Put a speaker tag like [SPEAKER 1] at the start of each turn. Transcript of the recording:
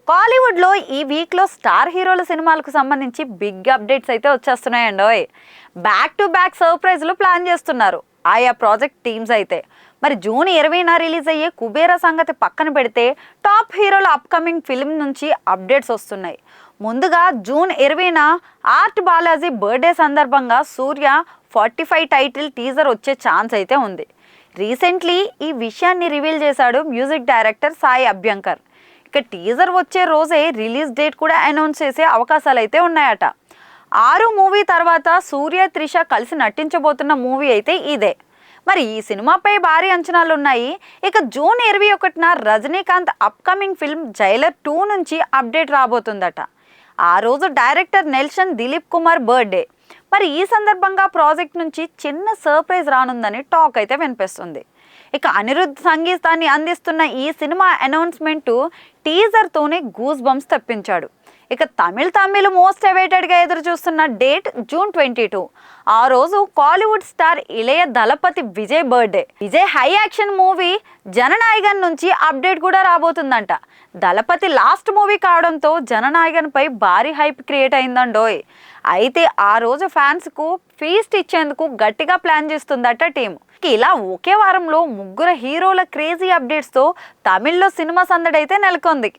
[SPEAKER 1] కాలీవుడ్లో ఈ వీక్లో స్టార్ హీరోల సినిమాలకు సంబంధించి బిగ్ అప్డేట్స్ అయితే వచ్చేస్తున్నాయండి. బ్యాక్ టు బ్యాక్ సర్ప్రైజ్లు ప్లాన్ చేస్తున్నారు ఆయా ప్రాజెక్ట్ టీమ్స్ అయితే. మరి జూన్ 20న రిలీజ్ అయ్యే కుబేరా సంగతి పక్కన పెడితే టాప్ హీరోల అప్కమింగ్ ఫిల్మ్ నుంచి అప్డేట్స్ వస్తున్నాయి. ముందుగా జూన్ 20న ఆర్ట్ బాలాజీ బర్త్డే సందర్భంగా సూర్య 45 టైటిల్ టీజర్ వచ్చే ఛాన్స్ అయితే ఉంది. రీసెంట్లీ ఈ విషయాన్ని రివీల్ చేశాడు మ్యూజిక్ డైరెక్టర్ సాయి అభ్యంకర్. ఇక టీజర్ వచ్చే రోజే రిలీజ్ డేట్ కూడా అనౌన్స్ చేసే అవకాశాలు అయితే ఉన్నాయట. 6 మూవీ తర్వాత సూర్య త్రిష కలిసి నటించబోతున్న మూవీ అయితే ఇదే. మరి ఈ సినిమాపై భారీ అంచనాలు ఉన్నాయి. ఇక జూన్ 21న రజనీకాంత్ అప్కమింగ్ ఫిల్మ్ జైలర్ 2 నుంచి అప్డేట్ రాబోతుందట. ఆ రోజు director Nelson Dilip Kumar birthday. మరి ఈ సందర్భంగా ప్రాజెక్ట్ నుంచి చిన్న సర్ప్రైజ్ రానుందని టాక్ అయితే వినిపిస్తుంది. ఇక అనిరుద్ధ్ సంగీతాన్ని అందిస్తున్న ఈ సినిమా అనౌన్స్మెంట్ టీజర్తోనే గూస్ బంప్స్ తెప్పించాడు. ఇక తమిళ్ మోస్ట్ అవైటెడ్గా ఎదురు చూస్తున్న డేట్ జూన్ 22. ఆ రోజు Kollywood star Ilaya Thalapathy Vijay birthday. Vijay high action movie Jananayagan నుంచి అప్డేట్ కూడా రాబోతుందంట. దళపతి లాస్ట్ మూవీ కావడంతో జననాయగన్ పై భారీ హైప్ క్రియేట్ అయిందండోయ్. అయితే ఆ రోజు ఫ్యాన్స్కు ఫీస్ట్ ఇచ్చేందుకు గట్టిగా ప్లాన్ చేస్తుందట టీం. ఇలా ఒకే వారంలో 3 హీరోల క్రేజీ అప్డేట్స్తో తమిళ్లో సినిమా సందడి అయితే నెలకొంది.